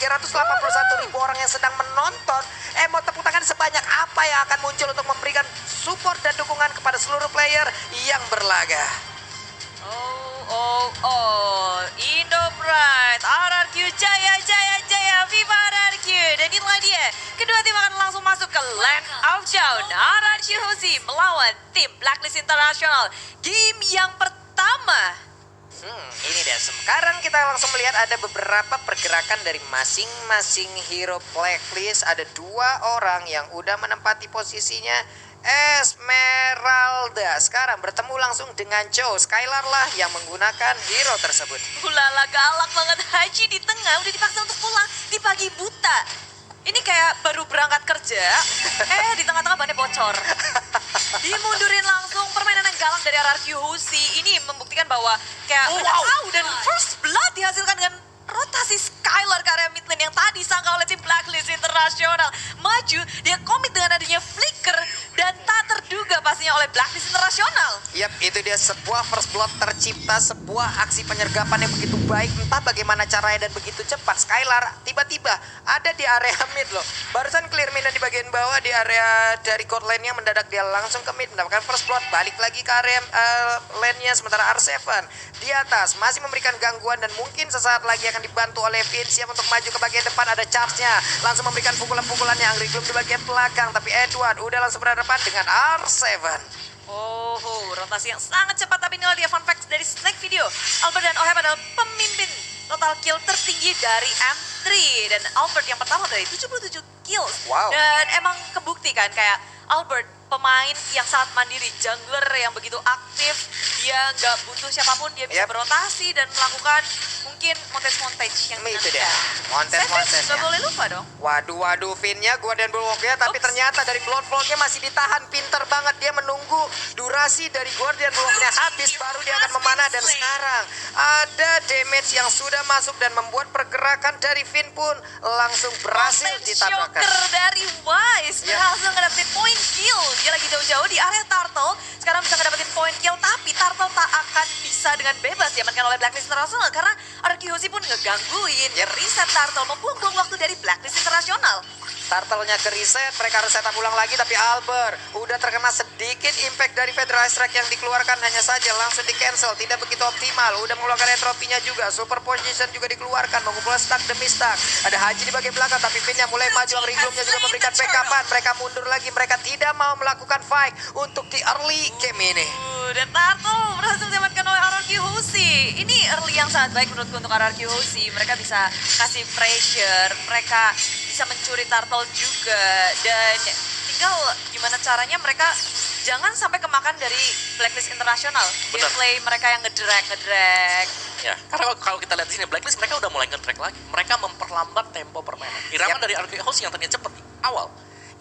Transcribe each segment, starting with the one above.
381.000 orang yang sedang menonton. Mau tepuk tangan sebanyak apa yang akan muncul untuk memberikan support dan dukungan kepada seluruh player yang berlaga. Indo Pride, RRQ, Jaya, Viva RRQ. Dan itulah dia, kedua tim akan langsung masuk ke Land of Dawn. RRQ Hoshi melawan tim Blacklist International. Game yang pertama. Ini deh, sekarang kita langsung melihat ada beberapa pergerakan dari masing-masing hero Blacklist. Ada 2 orang yang udah menempati posisinya. Esmeralda sekarang bertemu langsung dengan Joe. Skylar lah yang menggunakan hero tersebut. Ulala, galak banget. Haji di tengah udah dipaksa untuk pulang di pagi buta. Ini kayak baru berangkat kerja, di tengah-tengah bannya bocor. Dimundurin langsung, permainan yang galak dari RRQ Hoshi. Ini membuktikan bahwa kayak dan first blood dihasilkan dengan rotasi Skylar ke area mid lane yang tadi disangka oleh tim Blacklist International. Maju, dia komit dengan adanya flicker dan tak terduga pastinya oleh Blacklist International. Yap, itu dia sebuah first blood tercipta, sebuah aksi penyergapan yang begitu baik. Entah bagaimana caranya dan begitu cepat. Skylar tiba-tiba ada di area mid loh. Barusan clear mid di bagian bawah di area dari core lane-nya, mendadak dia langsung ke mid mendapatkan first blood, balik lagi ke area lane-nya. Sementara R7 di atas masih memberikan gangguan dan mungkin sesaat lagi akan dibantu oleh Finn, siap untuk maju ke bagian depan. Ada charge-nya, langsung memberikan pukulan-pukulannya. Angry Gloom di bagian belakang, tapi Edward udah langsung berhadapan dengan R7. Rotasi yang sangat cepat, tapi inilah dia fun fact dari Snake Video. Albert dan Oheb adalah pemimpin total kill tertinggi dari M3. Dan Albert yang pertama dari 77 kills. Wow. Dan emang kebukti kan kayak Albert pemain yang sangat mandiri, jungler yang begitu aktif, dia nggak butuh siapapun, dia bisa berotasi dan melakukan mungkin montage yang itu dia, montage. Nggak boleh lupa dong. Waduh, Finn-nya, Guardian Bulwark-nya, tapi ternyata dari Blood Flow-nya masih ditahan. Pinter banget dia menunggu durasi dari Guardian Bulwark-nya habis, baru dia akan memanah. Dan sekarang ada damage yang sudah masuk dan membuat pergerakan dari Finn pun langsung berhasil ditabrakkan. Shocker dari Wise berhasil ngedapetin point kill. Dia lagi jauh-jauh di area Turtle, sekarang bisa ngedapetin point kill, tapi Turtle tak akan bisa dengan bebas diamankan oleh Blacklist International karena RRQ Hoshi pun ngegangguin. Reset Turtle, membuang-buang waktu dari Blacklist International. Turtle-nya ke reset, mereka harus setup ulang lagi, tapi Albert udah terkena sedikit impact dari Federal Strike yang dikeluarkan, hanya saja langsung di cancel, tidak begitu optimal. Udah mengeluarkan entropinya juga, super position juga dikeluarkan, mengumpulkan stack demi stack. Ada Haji di bagian belakang, tapi Finn yang mulai maju, Angry Gloom-nya juga memberikan backup-an. Mereka mundur lagi, mereka tidak mau melakukan fight untuk di early game ini. Dan Turtle berhasil diamankan oleh RRQ Hoshi. Ini early yang sangat baik menurutku untuk RRQ Hoshi. Mereka bisa kasih pressure, mereka bisa mencuri Turtle juga. Dan tinggal gimana caranya mereka jangan sampai kemakan dari Blacklist International. Gameplay mereka yang ngedrag. Ya, karena kalau kita lihat di sini Blacklist mereka udah mulai nge-track lagi. Mereka memperlambat tempo permainan. Irama dari RRQ Hoshi yang tadinya cepat di awal,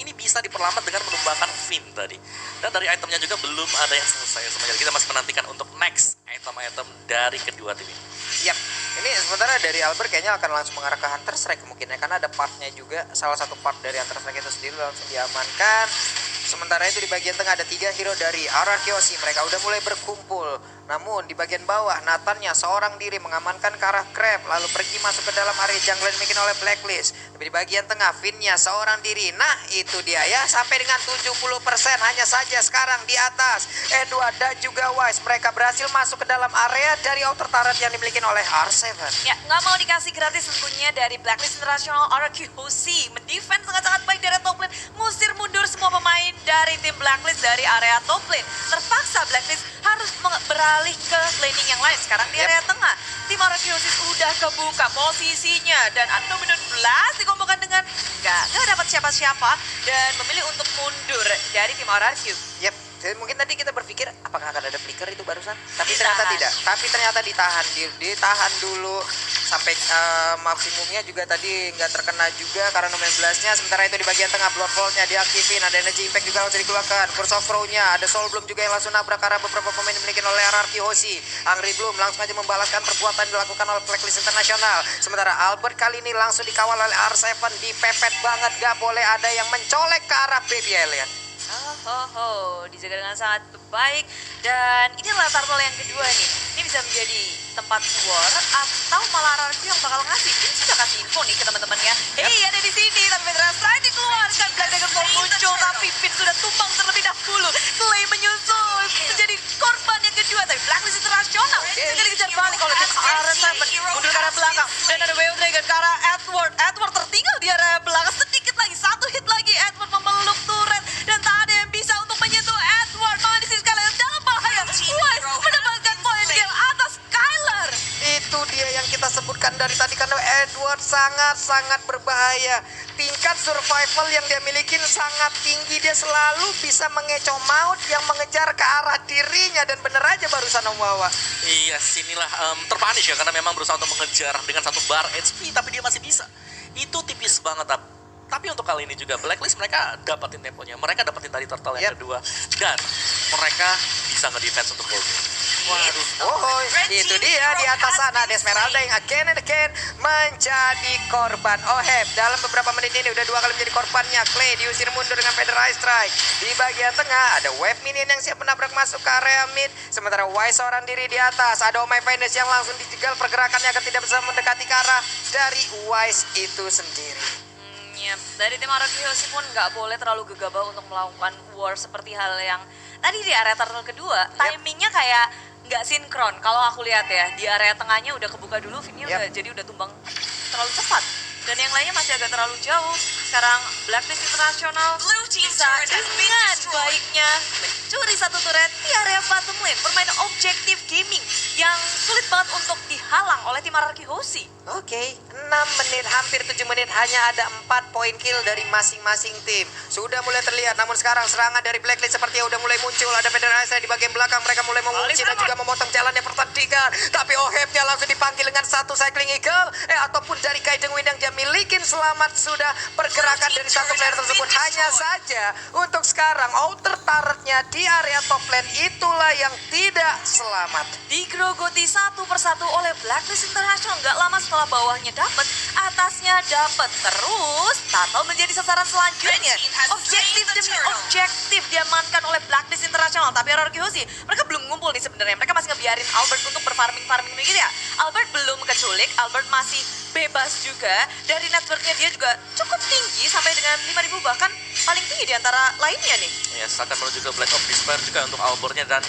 ini bisa diperlambat dengan menumbangkan Finn tadi. Dan dari itemnya juga belum ada yang selesai. Sebenarnya kita masih menantikan untuk next item-item dari kedua tim ini. Yap, ini sementara dari Albert kayaknya akan langsung mengarah ke Hunter Strike kemungkinan, karena ada partnya juga, salah satu part dari Hunter Strike itu sendiri langsung diamankan. Sementara itu di bagian tengah ada 3 hero dari RRQ Hoshi, mereka udah mulai berkumpul. Namun di bagian bawah Nathan-nya seorang diri mengamankan ke arah Crab, lalu pergi masuk ke dalam area jungle yang dimiliki oleh Blacklist. Tapi di bagian tengah Finn-nya seorang diri. Nah itu dia ya, sampai dengan 70% hanya saja sekarang di atas Edward dan juga Wise. Mereka berhasil masuk ke dalam area dari outer turret yang dimiliki oleh R7. Ya, nggak mau dikasih gratis tentunya dari Blacklist International. RRQ Hoshi mendefense sangat-sangat baik dari top lane, musir mundur semua pemain dari tim Blacklist dari area top lane. Terpaksa Blacklist harus beralih ke laning yang lain. Sekarang di area tengah, tim RRQ Hoshi udah kebuka posisinya dan Anominun Blast dikombokan dengan nggak dapat siapa-siapa dan memilih untuk mundur dari tim RRQ. Yap, mungkin tadi kita berpikir apakah akan ada flicker itu barusan, tapi ternyata tidak. Tapi ternyata ditahan dulu sampai maksimumnya juga tadi nggak terkena juga karena Anominun Blast-nya. Sementara itu di bagian tengah Blood Flow-nya diaktifin, ada energy impact juga langsung dikeluarkan. Curse of Throw-nya, ada Soul Bloom juga yang langsung nabrak arah beberapa pemain dimiliki oleh RRQ Hoshi. Angry Bloom langsung aja membalaskan perbuatan yang dilakukan oleh Blacklist International. Sementara Albert kali ini langsung dikawal oleh R7, dipepet banget, gak boleh ada yang mencolek ke arah Baby Alien. Dijaga dengan sangat baik. Dan inilah turtle yang kedua nih. Ini bisa menjadi tempat war atau malah RRQ yang bakal ngasih. Ini sudah kasih info nih ke teman-temannya. Hei, ada di sini, tapi Federal Strike dikeluarkan. Black Dagger mau muncul, tapi Finn sudah tumbang terlebih dahulu. Clay menyusul, menjadi korban yang kedua. Tapi Blacklist Internasional segera dikejar balik oleh tim RS7. Mundur ke arah belakang, dan ada Wave Dragon ke arah Edward. Edward tertinggal di area belakang. Sedikit lagi, satu hit lagi. Edward memeluk turret, dan tak ada yang bisa untuk menyentuh Edward. Malah di sini Skylar dalam bahaya. Wise mendapatkan point kill atas Skylar. Itu dia yang kita sebutkan dari tadi, karena Edward sangat-sangat berbahaya. Tingkat survival yang dia miliki sangat tinggi. Dia selalu bisa mengecoh maut yang mengejar ke arah dirinya. Dan bener aja barusan Om Wawa. Iya, sinilah terpanis ya, karena memang berusaha untuk mengejar dengan satu bar HP, tapi dia masih bisa. Itu tipis banget, tapi untuk kali ini juga Blacklist mereka dapetin temponya, mereka dapetin tadi turtle yang kedua, dan mereka bisa nge-defense untuk gold. Waduh, oh itu dia di atas sana ada Esmeralda yang again and again menjadi korban. Oheb dalam beberapa menit ini udah 2 kali menjadi korbannya. Clay diusir mundur dengan Federal Strike. Di bagian tengah ada Wave Minion yang siap menabrak masuk ke area mid. Sementara Wise seorang diri di atas. Ada Omai Finest yang langsung dijegal, pergerakannya akan tidak bisa mendekati ke arah dari Wise itu sendiri. Yep. Dari tim RRQ pun nggak boleh terlalu gegabah untuk melakukan war seperti hal yang tadi di area turtle kedua. Timingnya kayak nggak sinkron. Kalau aku lihat ya, di area tengahnya udah kebuka dulu, Vinny udah tumbang terlalu cepat. Dan yang lainnya masih agak terlalu jauh. Sekarang Blacklist Internasional bisa dengan baiknya mencuri satu turret di area bottom lane. Permainan objektif gaming yang sulit banget untuk dihalang oleh tim RRQ Hoshi. Oke, 6 menit, hampir 7 menit, hanya ada 4 poin kill dari masing-masing tim. Sudah mulai terlihat, namun sekarang serangan dari Blacklist sepertinya udah mulai muncul. Ada Federal di bagian belakang, mereka mulai mengunci dan juga memotong jalannya pertandingan. Tapi Ohebnya langsung dipanggil dengan satu Cycling Eagle, ataupun dari Kaijeng Wind yang dia milikin. Selamat sudah pergerakan dari satu player tersebut. Hanya saja untuk sekarang outer turretnya di area top lane itulah yang tidak selamat. Digerogoti satu persatu oleh Blacklist International. Nggak lama setelah bawahnya dapat, atasnya dapat. Terus Turtle menjadi sasaran selanjutnya. Objektif demi objektif diamankan oleh Blacklist International. Tapi RRQ Hoshi, mereka belum ngumpul nih sebenarnya. Mereka masih ngebiarin Albert untuk berfarming begitu ya. Albert belum keculik, Albert masih bebas juga. Dari networknya dia juga cukup tinggi, sampai dengan 5.000, bahkan paling tinggi di antara lainnya nih. Ya, akan menuju ke Blade of Despair juga untuk Albertnya, dan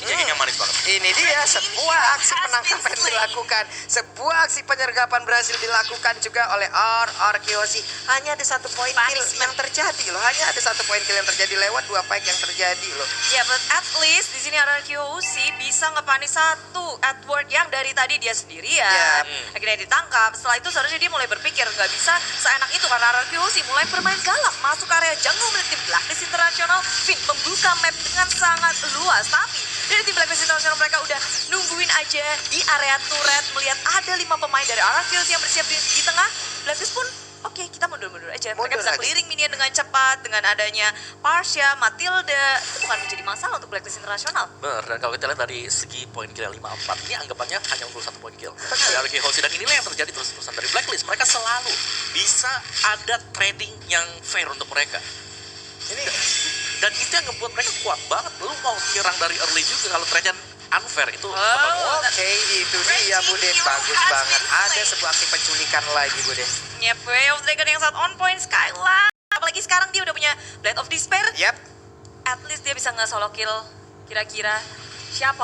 jadinya manis banget. Ini dia sebuah aksi penangkapan dilakukan. Sebuah aksi penyergapan berhasil dilakukan juga oleh RRQ Hoshi. Hanya ada 1 poin kill yang terjadi loh. Hanya ada 1 poin kill yang terjadi lewat 2 fight yang terjadi loh. Ya, but at least di sini RRQ Hoshi bisa ngepanis satu Edward yang dari tadi dia sendirian. Akhirnya ditangkap. Setelah itu seharusnya dia mulai berpikir nggak bisa seenak itu, karena RRQ Hoshi mulai bermain galak masuk area jungle milik tim Blacklist International. Finn membuka map dengan sangat luas, tapi dari tim Blacklist International mereka udah nungguin aja di area turret, melihat ada 5 pemain dari RRQ yang bersiap di tengah. Blacklist pun oke, kita mundur-mundur aja. Mereka bisa clearing minion dengan cepat. Dengan adanya Parsha, Matilda, itu bukan menjadi masalah untuk Blacklist International. Benar, dan kalau kita lihat dari segi poin kill 5-4, ini anggapannya hanya unggul 1 poin kill dari RRQ Hoshi. Dan inilah yang terjadi terus-terusan dari Blacklist. Mereka selalu bisa ada trading yang fair untuk mereka. Ini Dan itu yang ngebuat mereka kuat banget. Lu mau nyerang dari early juga, kalau trade unfair itu. Oke, itu dia Bude. Bagus banget. Ada sebuah aksi penculikan lagi Bude. Yep, Way of Dragon yang saat on point Skylar. Apalagi sekarang dia udah punya Blade of Despair. Yap. At least dia bisa nge-solo kill. Kira-kira siapa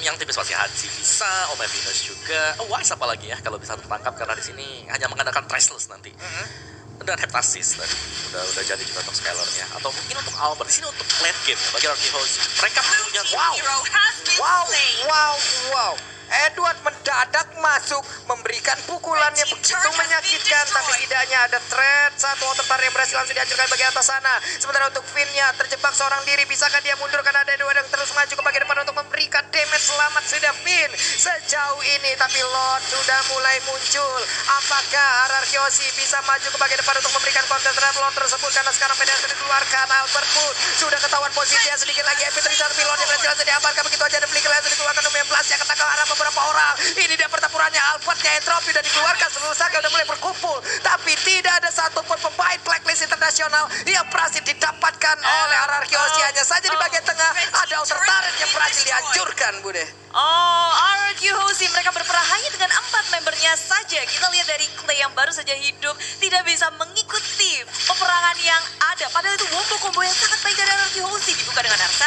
Yang tipis pasti Haji bisa, Omai Venus juga. Wise apalagi ya kalau bisa tertangkap, karena di sini hanya mengandalkan Traceless nanti. Dan Heptasis tadi udah jadi juga untuk Skylar-nya, atau mungkin untuk Albert. Di sini untuk late game ya, bagi RRQ Hoshi. Mereka punya Wow. Edward mendadak masuk, memberikan pukulannya begitu menyakitkan, tapi tidaknya ada threat. Satu outer yang berhasil langsung dihancurkan bagian atas sana. Sementara untuk Finn-nya terjebak seorang diri, bisakah dia mundur karena ada Edward yang terus maju ke bagian depan untuk memberikan damage. Selamat sudah Finn sejauh ini, tapi Lord sudah mulai muncul. Apakah RRQ Hoshi bisa maju ke bagian depan untuk memberikan counter terhadap Lord tersebut, karena sekarang penetrasi dikeluarkan. Albert pun sudah ketahuan posisinya, sedikit lagi MP3 tapi Lord yang berhasil diamankan. Begitu aja ada flicker langsung dikeluarkan untuk Blast yang ketangkap arah beberapa orang. Ini dia pertempurannya. Albertnya entropy sudah dikeluarkan, seluruh saga sudah mulai berkumpul, tapi tidak ada satupun pemain Blacklist International Internasional yang berhasil didapatkan oleh RRQ Aussie. Hanya saja di bagian tengah ada outer turret yang berhasil dihancurkan, Bude. Oh, RRQ Aussie mereka berperang hanya dengan 4 membernya saja. Kita lihat dari Clay yang baru saja hidup tidak bisa mengikuti peperangan yang ada. Padahal itu combo yang sangat baik dari RRQ Aussie. Dibuka dengan R7,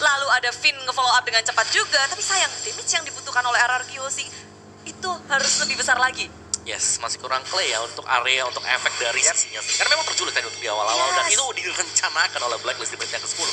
lalu ada Finn nge-follow up dengan cepat juga. Tapi sayang, damage yang dibutuhkan oleh RRQ Aussie itu harus lebih besar lagi. Yes, masih kurang Clay ya untuk area, untuk efek dari sisinya. Karena memang terjulit tadi untuk di awal-awal dan itu direncanakan oleh Blacklist di menit yang ke-10.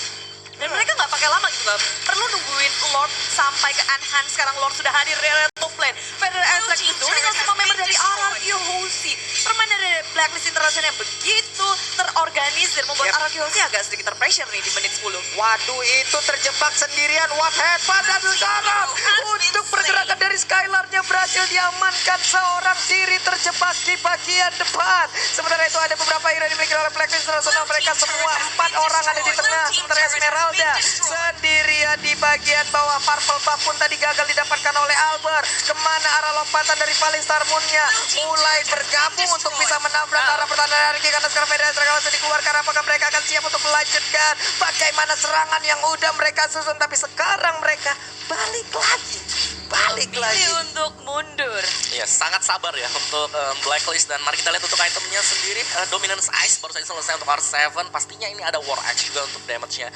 Dan mereka nggak pakai lama gitu, nggak perlu nungguin Lord sampai ke Enhance. Sekarang Lord sudah hadir di area top lane. Federer Ezreal itu dengan semua member dari RRQ Aussie. Permainan dari Blacklist International yang begitu terorganisir membuat RRQ Aussie agak sedikit terpressure nih di menit 10. Waduh, itu terjebak sendirian. What happened? Dan sekarang untuk pergerakan dari Skylar-nya berhasil diamankan. Seorang diri terjebak di bagian depan. Sementara itu ada beberapa hero dimiliki oleh Blacklist International. Mereka semua 4 orang ada di tengah. Sementara Esmeralda sendirian di bagian bawah. Purple Buff pun tadi gagal didapatkan oleh Albert. Kemana arah lompatan dari Falling Moon-nya? Mulai bergabung untuk bisa menabrak arah pertahanan RRQ. Karena sekarang Federer Ezreal sudah dikeluarkan. Apakah mereka akan siap untuk melanjutkan bagaimana serangan yang udah mereka susun? Tapi sekarang mereka balik lagi. Pilih untuk mundur. Ya, sangat sabar ya untuk Blacklist. Dan mari kita lihat untuk itemnya sendiri. Dominance Ice baru saja selesai untuk R7. Pastinya ini ada War Axe juga untuk damage-nya.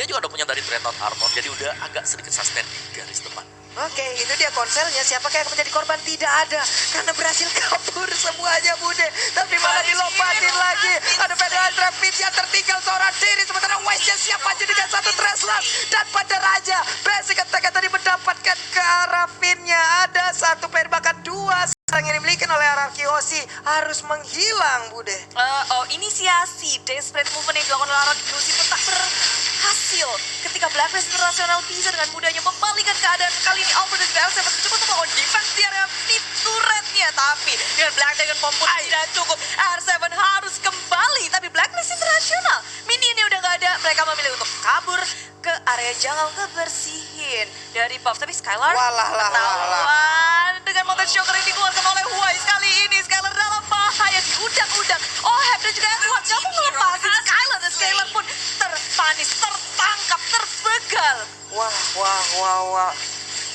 Dia juga udah punya dari Dreadnought Armor. Jadi udah agak sedikit sustain di garis depan. Oke, itu dia konselnya. Siapakah yang menjadi korban? Tidak ada. Karena berhasil kabur semuanya, Bude. Tapi malah dilompatin lagi. Ada Federal Trapeze yang tertinggal seorang diri. Sementara Westnya siap maju dengan satu Treslas. Dan pada Raja. Basic attack tadi mendapatkan ke arah Finn-nya. Ada satu player, bahkan 2 sekarang yang dimiliki oleh RRQ Aussie harus menghilang, Bude. Inisiasi desperate movement yang dilakukan oleh RRQ Aussie pun tak berhasil ketika Blacklist International bisa dengan mudahnya membalikan keadaan. Kali ini Albert dan juga L7 mencoba untuk melakukan defense di area mid turretnya, tapi dengan Black Dragon Bomb pun tidak cukup. R7 harus kembali, tapi Blacklist International minionnya udah nggak ada. Mereka memilih untuk kabur ke area jungle kebersihin dari buff. Tapi Skylar ketahuan dengan Mountain Shocker yang dikeluarkan oleh Wise. Kali ini Skylar dalam bahaya, diudang-udang. Oheb dan juga Edward gak mau melepasin Skylar, dan Skylar pun terpanis, tertangkap, terbegal. Wah.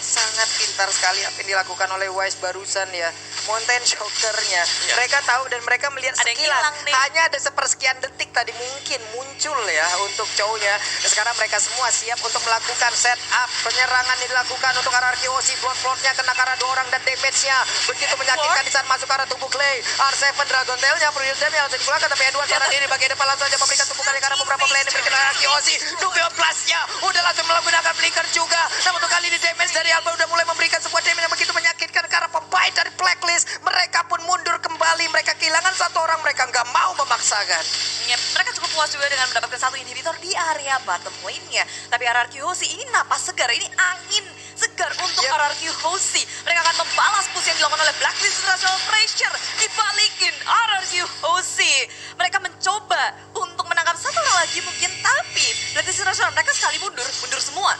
Sangat pintar sekali apa yang dilakukan oleh Wise barusan ya. Mountain Shocker-nya. Mereka tahu dan mereka melihat Ada yang sekilas. hilang nih. Hanya ada sepersekian detik tadi mungkin muncul ya untuk cowoknya. Dan sekarang mereka semua siap untuk melakukan setup. Penyerangan yang dilakukan untuk RRQ Aussie. Blood-bloodnya kena ke arah 2 orang dan damage-nya begitu menyakitkan di saat masuk ke arah tubuh Clay. R7 Dragon Tail-nya perlu damage harus dikeluarkan. Tapi Edward seorang diri bagian depan langsung saja memberikan tumpukan ke arah beberapa player yang diberikan RRQ Aussie. Nubio Plus-nya udah langsung menggunakan flicker juga. Namun untuk kali ini damage dari Alba udah mulai memberikan sebuah damage yang begitu menyakitkan ke arah pemain dari Blacklist. Mereka pun mundur kembali. Mereka kehilangan 1 orang. Mereka nggak mau memaksakan. Mereka cukup puas juga dengan mendapatkan 1 inhibitor di area bottom lane-nya. Tapi RRQ Aussie ini napas segar. Ini angin segar untuk RRQ Aussie. Mereka akan membalas push yang dilakukan oleh Blacklist International. Pressure dibalikin RRQ Aussie. Mereka mencoba untuk menangkap 1 orang lagi mungkin. Tapi Blacklist International mereka sekali mundur semua.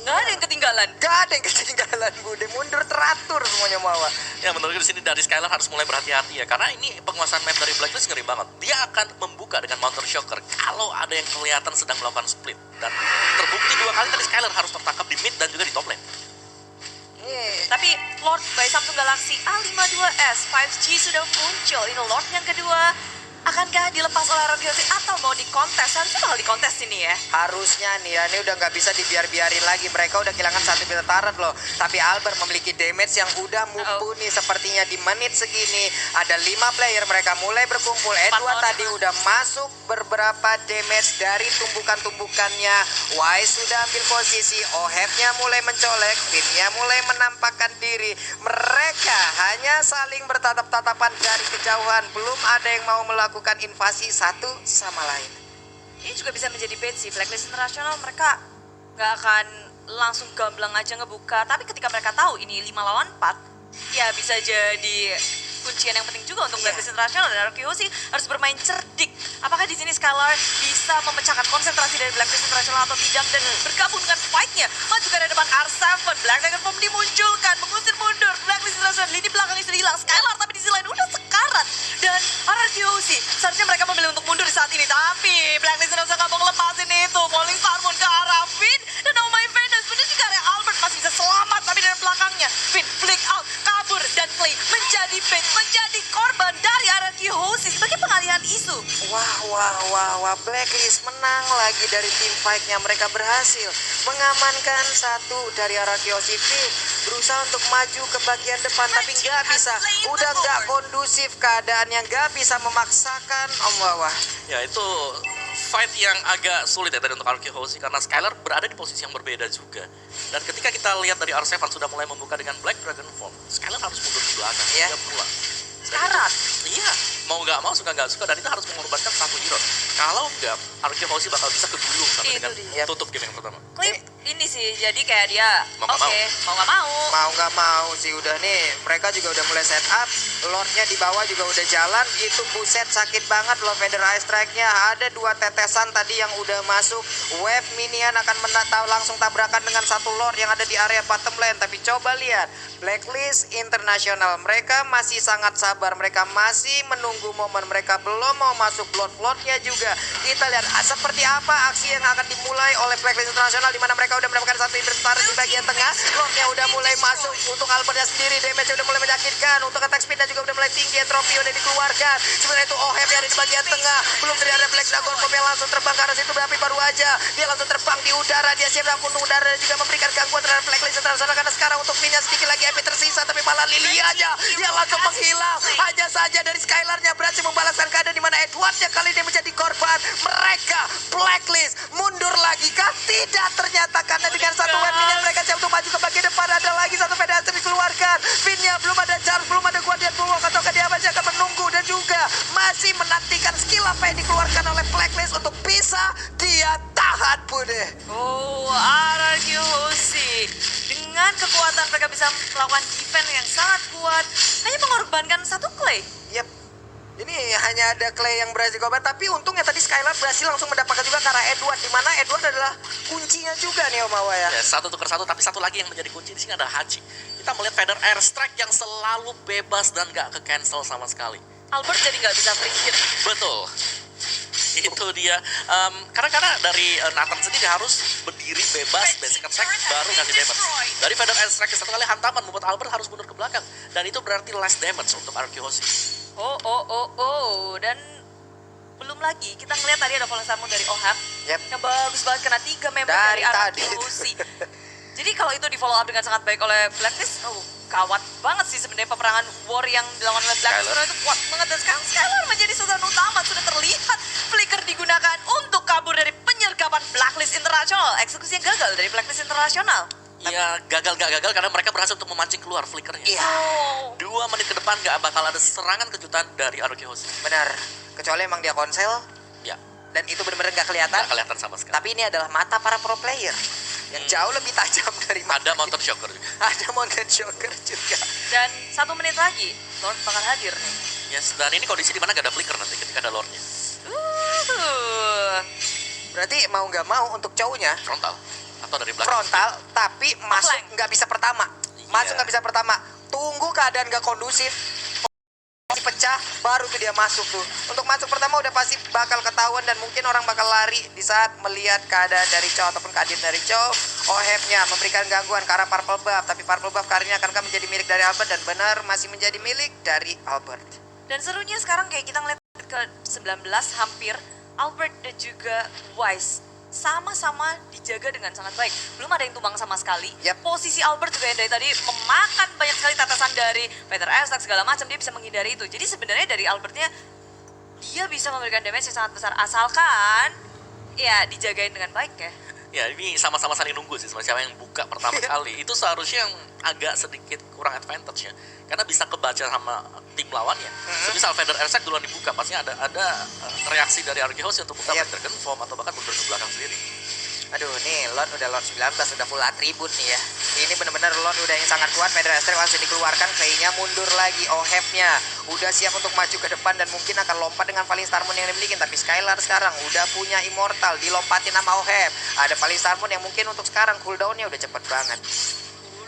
Gak ada yang ketinggalan. Gak ada yang ketinggalan, Bude. Mundur teratur semuanya Mawa. Ya, menurutku di sini dari Skylar harus mulai berhati-hati ya, karena ini penguasaan map dari Blacklist ngeri banget. Dia akan membuka dengan Mountain Shocker kalau ada yang kelihatan sedang melakukan split. Dan terbukti 2 kali tadi Skylar harus tertangkap di mid dan juga di top lane. Tapi Lord by Samsung Galaxy A52s 5G sudah muncul. Ini Lord yang kedua. Akankah dilepas oleh RRQ Aussie atau mau dikontes? Harusnya bakal dikontes ini ya. Harusnya nih ya, ini udah nggak bisa dibiarin lagi. Mereka udah kehilangan 1 beta turret loh. Tapi Albert memiliki damage yang udah mumpuni sepertinya di menit segini. Ada 5 player, mereka mulai berkumpul. Edward tadi udah masuk beberapa damage dari tumbukan-tumbukannya. Wise sudah ambil posisi, Oheb-nya mulai mencolek, Finn-nya mulai menampakkan diri. Mereka hanya saling bertatap-tatapan dari kejauhan. Belum ada yang mau melakukan invasi satu sama lain. Ini juga bisa menjadi bait sih. Blacklist International mereka nggak akan langsung gamblang aja ngebuka. Tapi ketika mereka tahu ini 5 lawan 4, ya bisa jadi kuncian yang penting juga untuk Blacklist International. Dan RRQ Aussie harus bermain cerdik. Apakah di sini Skylar bisa memecahkan konsentrasi dari Blacklist International atau tidak, dan bergabung dengan fight-nya. Maju ke depan R7, Black Dragon Bomb dimunculkan, mengusir mundur Blacklist International. Lini belakangnya sudah hilang Skylar, tapi di sisi lain udah sekarat. Dan RRQ Aussie Hoshi. Seharusnya mereka memilih untuk mundur di saat ini. Tapi Blacklist tidak nggak mau ngelepasin itu. Falling Star Moon ke arah Finn. Dan Oh My Venus. Bener juga area Albert masih bisa selamat. Tapi dari belakangnya Finn flick out, kabur. Dan Clay menjadi bait, menjadi korban dari RRQ Hoshi sebagai pengalihan isu. Wah, Blacklist menang lagi dari tim fight-nya. Mereka berhasil mengamankan satu dari Arakeoshi. Berusaha untuk maju ke bagian depan, tapi nggak bisa. Udah nggak kondusif keadaannya, nggak bisa memaksakan Om Wawa. Ya itu fight yang agak sulit ya tadi untuk RRQ Hoshi karena Skylar berada di posisi yang berbeda juga. Dan ketika kita lihat dari R7 sudah mulai membuka dengan Black Dragon Form, Skylar harus mundur ke belakang, Iya. dia pulang. Syarat. Iya, mau nggak mau, suka nggak suka, dan itu harus mengorbankan satu hero. Kalau nggak, RRQ Hoshi bakal bisa kegulung sampai Itu dengan dia. tutup game yang pertama. Clay ini sih, jadi kayak dia Mau nggak oke, mau nggak mau. Mau nggak mau sih udah nih, mereka juga udah mulai set up. Lordnya di bawah juga udah jalan. Itu buset sakit banget loh Feather Ice Strike-nya. Ada 2 tetesan tadi yang udah masuk. Wave minion akan langsung tabrakan dengan satu Lord yang ada di area bottom lane. Tapi coba lihat, Blacklist International, mereka masih sangat sabar. Mereka masih menunggu momen. Mereka belum mau masuk Lord-Lordnya juga. Kita lihat seperti apa aksi yang akan dimulai oleh Blacklist International, di mana mereka udah mendapatkan satu interceptor di bagian tengah. Lordnya udah mulai masuk untuk Albertnya sendiri. Damage udah mulai menyakitkan. Untuk attack speednya juga udah mulai tinggi. Entropy udah dikeluarkan. Sebenarnya itu Oheb yang ada di bagian tengah. Belum terlihat ada Black Dragon Form yang langsung terbang ke arah situ. Tapi baru aja dia langsung terbang di udara. Dia siap untuk udara dan juga memberikan gangguan terhadap Blacklist International. Karena sekarang untuk Finn sedikit lagi MP tersisa. Tapi malah Lilianya yang langsung menghilang. Hanya saja dari Skylarnya berhasil membalaskan keadaan, di mana Edwardnya kali ini menjadi korban. Mereka Blacklist mundur lagi kah? Tidak, ternyata karena dengan satu wave minion mereka siap untuk maju ke bagian depan. Ada lagi satu pedestrian dikeluarkan. Finnya belum ada charge, belum ada Guardian Bulwark, atau dia masih akan menunggu dan juga masih menantikan skill apa yang dikeluarkan oleh Blacklist untuk bisa dia tahan Bude. Oh, RRQ Hoshi. Dengan kekuatan mereka bisa melakukan defense yang sangat kuat. Hanya mengorbankan satu Clay. Yep. Ini hanya ada Clay yang berhasil korban, tapi untungnya tadi Skylar berhasil langsung mendapatkan juga ke arah Edward, di mana Edward adalah kuncinya juga nih Om Awa ya. Ya, satu tukar satu, tapi satu lagi yang menjadi kunci di sini adalah Haji. Kita melihat Feather Air Strike yang selalu bebas dan nggak ke-cancel sama sekali. Albert jadi nggak bisa free hit. Betul. Itu dia. Karena dari Nathan sendiri harus berdiri bebas, basic attack, baru ngasih damage. Dari Feather Air Strike satu kali hantaman membuat Albert harus mundur ke belakang. Dan itu berarti less damage untuk RRQ Hoshi. Dan belum lagi kita ngeliat tadi ada Fallen Star Moon dari Ohab. Yep. Yang bagus banget, kena 3 member Dari dari RRQ tadi. Hoshi. Jadi kalau itu di follow up dengan sangat baik oleh Blacklist, kawat banget sih sebenarnya peperangan war yang dilakukan oleh Blacklist. Skylar. Itu kuat banget, dan sekarang Skylar menjadi sultan utama. Sudah terlihat flicker digunakan untuk kabur dari penyergapan Blacklist International. Eksekusi yang gagal dari Blacklist International. Ya, gagal nggak gagal karena mereka berhasil untuk memancing keluar flickernya. Iya. Oh. 2 menit ke depan nggak bakal ada serangan kejutan dari RRQ Hoshi. Benar. Kecuali emang dia konsel Ya, dan itu benar-benar nggak kelihatan. nggak kelihatan sama sekali. Tapi ini adalah mata para pro player yang jauh lebih tajam dari mata. Ada Mountain Shocker juga. Ada Mountain Shocker juga. Dan 1 menit lagi, Lord bakal hadir nih. Yes, dan ini kondisi di mana nggak ada flicker nanti ketika ada Lordnya. Berarti mau nggak mau untuk cowoknya Frontal atau dari belakang. frontal, tapi masuk Flank. nggak bisa pertama. Masuk Iya. nggak bisa pertama. Tunggu keadaan nggak kondusif. Pasti pecah, baru tuh dia masuk tuh. Untuk masuk pertama udah pasti bakal ketahuan dan mungkin orang bakal lari di saat melihat keadaan dari Chow ataupun keadaan dari Chow. Ohebnya memberikan gangguan ke arah Purple Buff, tapi Purple Buff kali ini akankah menjadi milik dari Albert, dan benar masih menjadi milik dari Albert. Dan serunya sekarang kayak kita ngeliat ke 19 hampir Albert dan juga Wise sama-sama dijaga dengan sangat baik. Belum ada yang tumbang sama sekali. Yap. Posisi Albert juga yang dari tadi memakan banyak sekali tetesan dari Peter Estak segala macam, dia bisa menghindari itu. Jadi sebenarnya dari Albertnya dia bisa memberikan damage yang sangat besar asalkan ya dijagain dengan baik ya. Ya, ini sama-sama saling nunggu sih sebenarnya siapa yang buka pertama kali. Itu seharusnya yang agak sedikit kurang advantage ya. Karena bisa kebaca sama tim lawannya. Semisal Feather Airsack duluan dibuka, pastinya ada reaksi dari RRQ Hoshi untuk buka Yep. Black Dragon Form atau bahkan mundur ke belakang sendiri. Aduh, nih Lord udah Lord 19, udah full atribut nih ya. Ini bener-bener Lord udah yang sangat kuat. Feather Airsack langsung dikeluarkan, Clay-nya mundur lagi. Oheb-nya udah siap untuk maju ke depan dan mungkin akan lompat dengan Falling Star Moon yang dimiliki. Tapi Skylar sekarang udah punya Immortal, dilompatin sama Oheb. Ada Falling Star Moon yang mungkin untuk sekarang cooldown-nya udah cepet banget.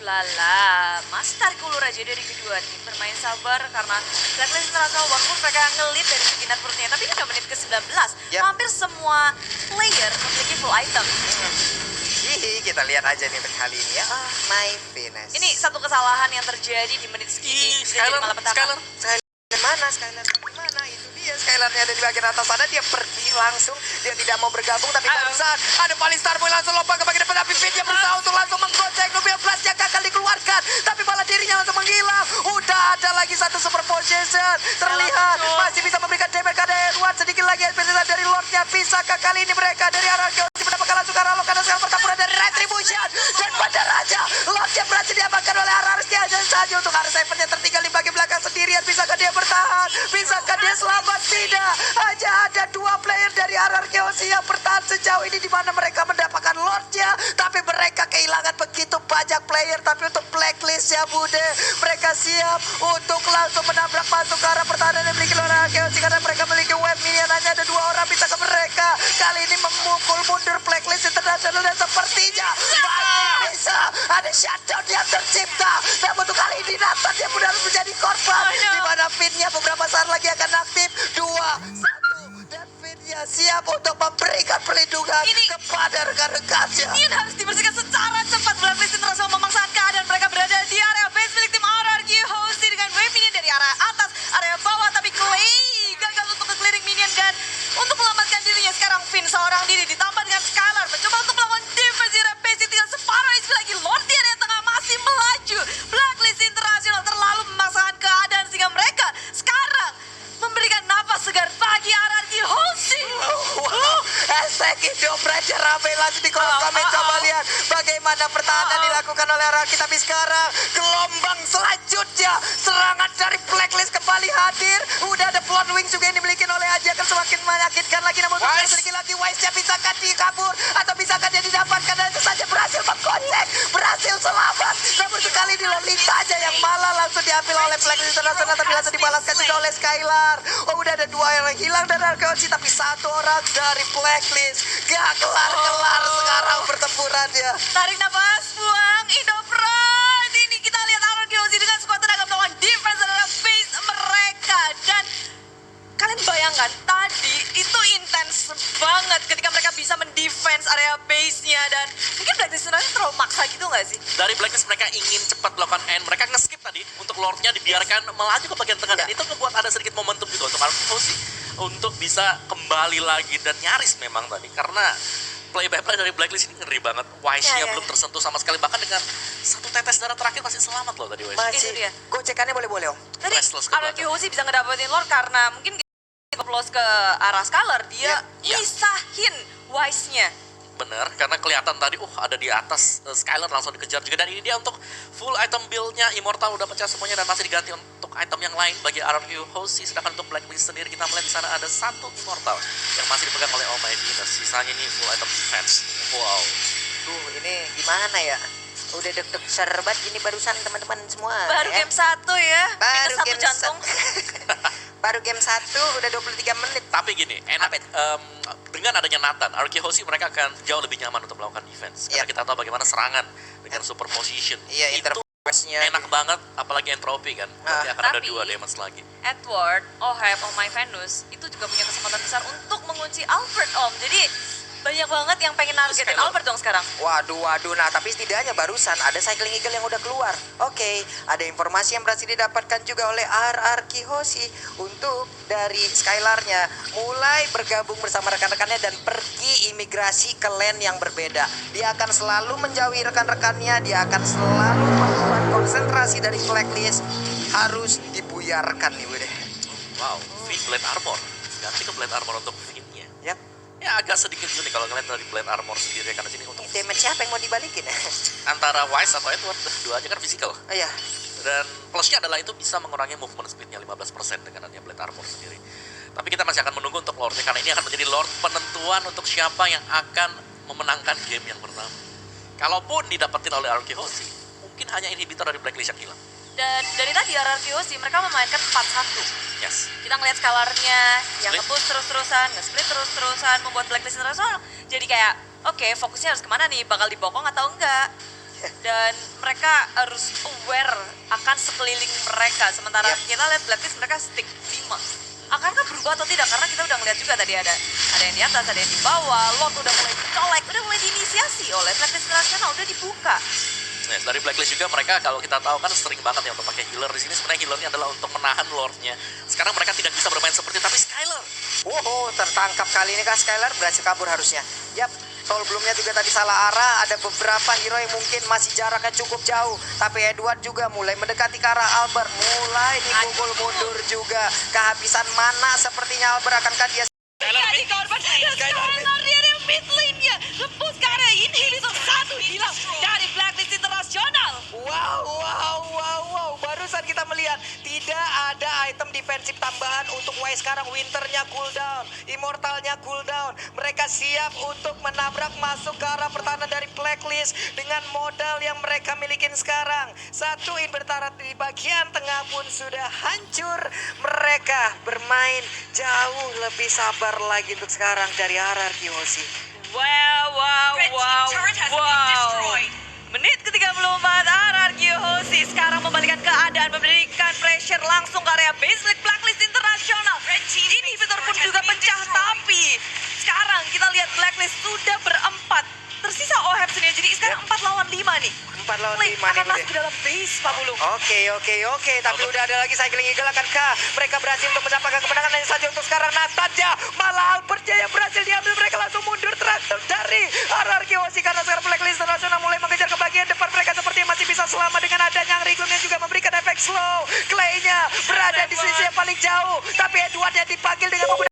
Ulala, masih tarik ulur aja dari kedua tim. Bermain sabar karena Blacklist International walaupun mereka ngelit dari segi net worth-nya. Tapi ini udah menit ke-19. Yap. Hampir semua player memiliki full item. Hihi, kita lihat aja nih untuk kali ini ya. My Venus. Ini satu kesalahan yang terjadi di menit segini. Ih, Bisa jadi Skylar, malapetaka. Skylar. Skylar mana? Itu dia Skylarnya ada di bagian atas sana. Dia pergi langsung. Dia tidak mau bergabung. Tapi barusan ada Palistar Boy langsung lompat ke bagian depan. Tapi Fit dia berusaha untuk langsung menggocek. Mobil Blast-nya gagal dikeluarkan. Tapi malah dirinya langsung menghilang. Udah ada lagi satu super position. Terlihat masih bisa memberikan damage ke Edward. Sedikit lagi SPC dari Lordnya. Bisakah kali ini mereka dari arah Kyoshi mendapatkan langsung arah Lord. Karena sekarang pertempuran dari Retribution. Dan pada Raja. Lordnya berhasil diamankan oleh Ararsnya. Dan saja untuk R7-nya tertinggal di bagian belakang sendirian. Bisakah dia bertahan? Bisakah dia selamat? Tidak. Hanya ada dua player dari RRQ yang bertahan sejauh ini di mana mereka mendapatkan Lordnya. Tapi mereka kehilangan begitu banyak player. Tapi untuk Blacklist ya Bude, mereka siap untuk langsung menabrak masuk ke arah pertahanan yang dimiliki oleh RRQ karena mereka memiliki web minion. Hanya ada dua orang bisa ke mereka. Kali ini memukul mundur Blacklist International dan sepertinya masih bisa ada shutdown yang tercipta. Namun untuk kali ini Nathan yang benar menjadi korban. Di mana Finn-nya beberapa saat lagi akan aktif. 2, 1 dan Finn-nya siap untuk memberikan perlindungan kepada rekan-rekannya. Minion harus dibersihkan secara cepat. Blacklist International memaksakan keadaan mereka berada di area base milik tim RRQ Hosti dengan wave minion dari arah atas, area bawah. Tapi Clay gagal untuk ke-clearing minion dan untuk menyelamatkan dirinya sekarang Finn seorang diri ditambah dengan Skylar mencoba untuk melawan defense di area base. Tinggal separuh HP lagi. Lordia yang tengah masih melaju. Blacklist International terlalu memaksakan keadaan sehingga mereka sekarang memberikan napas segar bagi RRQ Hosti. Hashtag hidup Raja rame langsung di kolom komen. Coba lihat bagaimana pertahanan dilakukan oleh RRQ. Tapi sekarang gelombang selanjutnya serangan dari Blacklist kembali hadir. Udah ada Plot Wing juga yang dimiliki oleh Aji akan semakin menyakitkan lagi. Namun sedikit lagi Wise-nya bisakah dia kabur atau bisakah dia didapatkan dan itu saja berhasil mengkocek, berhasil selamat. Namun sekali ini Lolita aja yang malah langsung diambil oleh Blacklist International tapi langsung dibalaskan juga oleh Skylar. Oh udah ada dua yang hilang dari Arkeosi tapi satu orang dari Blacklist gak kelar-kelar sekarang pertempurannya. Tarik nafas, buang, Indofront. Ini kita lihat RRQ dengan skuad tenaga melawan defense adalah base mereka. Dan kalian bayangkan tadi itu intens banget ketika mereka bisa mendefense area base-nya. Dan mungkin Blacklist sebenarnya terlalu maksa gitu gak sih? Dari Blacklist mereka ingin cepat melakukan end. Mereka nge-skip tadi untuk Lordnya dibiarkan melaju ke bagian tengah. Dan itu membuat ada sedikit momentum juga untuk RRQ Hosti untuk bisa kembali lagi. Dan nyaris memang tadi karena play by play dari Blacklist ini ngeri banget. Wise-nya belum tersentuh sama sekali. Bahkan dengan satu tetes darah terakhir masih selamat loh tadi Wise. Masih Itu dia. gocekannya boleh-boleh Om. Tadi Restless ke RRQ Hosti bisa ngedapetin Lord karena mungkin close ke arah Skylar. Dia Iya. misahin Wise-nya. Bener, karena kelihatan tadi ada di atas Skylar langsung dikejar juga. Dan ini dia untuk full item build-nya. Immortal udah pecah semuanya dan masih diganti untuk item yang lain bagi RRQ Hosti. Sedangkan untuk Blacklist sendiri kita melihat di sana ada satu Immortal yang masih dipegang oleh Oh My Venus. Sisanya ini full item defense. Wow. Duh ini gimana ya? Udah deg-deg serbat gini barusan teman-teman semua. Baru ya. game 1 ya. Baru Minus 1 game jantung. Baru game 1 udah 23 menit. Tapi gini, enak dengan adanya Nathan, RRQ Hosti mereka akan jauh lebih nyaman untuk melakukan defense. Karena kita tahu bagaimana serangan dengan super position. Iya, Itu interface-nya enak banget, apalagi entropy kan. Nanti akan ada Tapi- 2 damage lagi. Edward, Oheb, Oh My Venus itu juga punya kesempatan besar untuk mengunci Albert Om. Jadi banyak banget yang pengen nargetin Skylar. Albert dong sekarang. Waduh, nah tapi setidaknya barusan ada Cycling Eagle yang udah keluar. Oke, ada informasi yang berhasil didapatkan juga oleh RRQ Hoshi untuk dari Skylarnya mulai bergabung bersama rekan-rekannya dan pergi imigrasi ke land yang berbeda. Dia akan selalu menjauhi rekan-rekannya, dia akan selalu membuat konsentrasi dari Blacklist harus dibuyarkan nih Bude. Wow, Finn Blade Armor. Ganti ke Blade Armor untuk Finn-nya. Yap. Ya agak sedikit unik kalau ngeliat dari Blade Armor sendiri karena sini untuk Damage siapa yang mau dibalikin ya? antara Wise atau Edward, dua aja kan physical. Oh iya. Dan plusnya adalah itu bisa mengurangi movement speednya 15% dengan adanya Blade Armor sendiri. Tapi kita masih akan menunggu untuk Lordnya karena ini akan menjadi Lord penentuan untuk siapa yang akan memenangkan game yang pertama. Kalaupun didapetin oleh RRQ Hoshi, mungkin hanya inhibitor dari Blacklist yang hilang. Dan dari tadi RRQ sih mereka memainkan 4-1. Yes. Kita ngeliat skalarnya yang Split. nge-push terus-terusan, nge-split terus-terusan, membuat Blacklist International jadi kayak, oke, fokusnya harus kemana nih? Bakal dibokong atau enggak? Dan mereka harus aware akan sekeliling mereka. Sementara Yap. kita lihat Blacklist mereka stick 5. Akankah berubah atau tidak? Karena kita udah ngeliat juga tadi ada yang di atas, ada yang di bawah. Lord udah mulai dicolek, udah mulai diinisiasi oleh Blacklist Internasional, udah dibuka. Nah, dari Blacklist juga mereka kalau kita tahu kan sering banget ya untuk pakai healer di sini. Sebenarnya healernya adalah untuk menahan lordnya. Sekarang mereka tidak bisa bermain seperti itu, tapi Skylar. Wow, tertangkap kali ini kah Skylar berhasil kabur harusnya. Yap, soal belumnya juga tadi salah arah. Ada beberapa hero yang mungkin masih jaraknya cukup jauh. Tapi Edward juga mulai mendekati ke arah Albert. Mulai dipukul mundur juga. Kehabisan mana sepertinya Albert, akankah dia Jadi korban Skylar dia ada mid lane-nya. Lembus ke arah inhibitor 1 hilang dari Blacklist Internasional. Wow. Barusan kita melihat tidak ada item defensif tambahan untuk Y sekarang. Winternya cooldown, Immortalnya cooldown. Mereka siap untuk menabrak masuk ke arah pertahanan dari Blacklist dengan modal yang mereka milikin sekarang. Satu invertarat di bagian tengah pun sudah hancur. Mereka bermain jauh lebih sabar lagi untuk sekarang dari RRQ Hoshi. Wow. Menit ke-34 RRQ Hoshi sekarang membalikan keadaan, memberikan pressure langsung ke area base Blacklist Internasional. Inhibitor pun juga pecah, tapi sekarang kita lihat Blacklist sudah berempat. Tersisa OHEP sendiri, jadi sekarang 4 lawan 5 nih. 4 lawan 5 Lane nih, akan Bude. masuk ke dalam base, Pak Bulung. Oke. Tapi udah ada lagi Cycling Eagle, akankah mereka berhasil untuk mendapatkan kemenangan hanya saja untuk sekarang? Natanja, malah Albertnya yang berhasil diambil. Mereka langsung mundur terakhir dari RRQ Hoshi karena sekarang Blacklist Internasional mulai mengejar ke bagian depan. Mereka sepertinya masih bisa selamat dengan adanya Rigum yang juga memberikan efek slow. Clay-nya berada di sisi yang paling jauh, tapi Edward yang dipanggil dengan menggunakan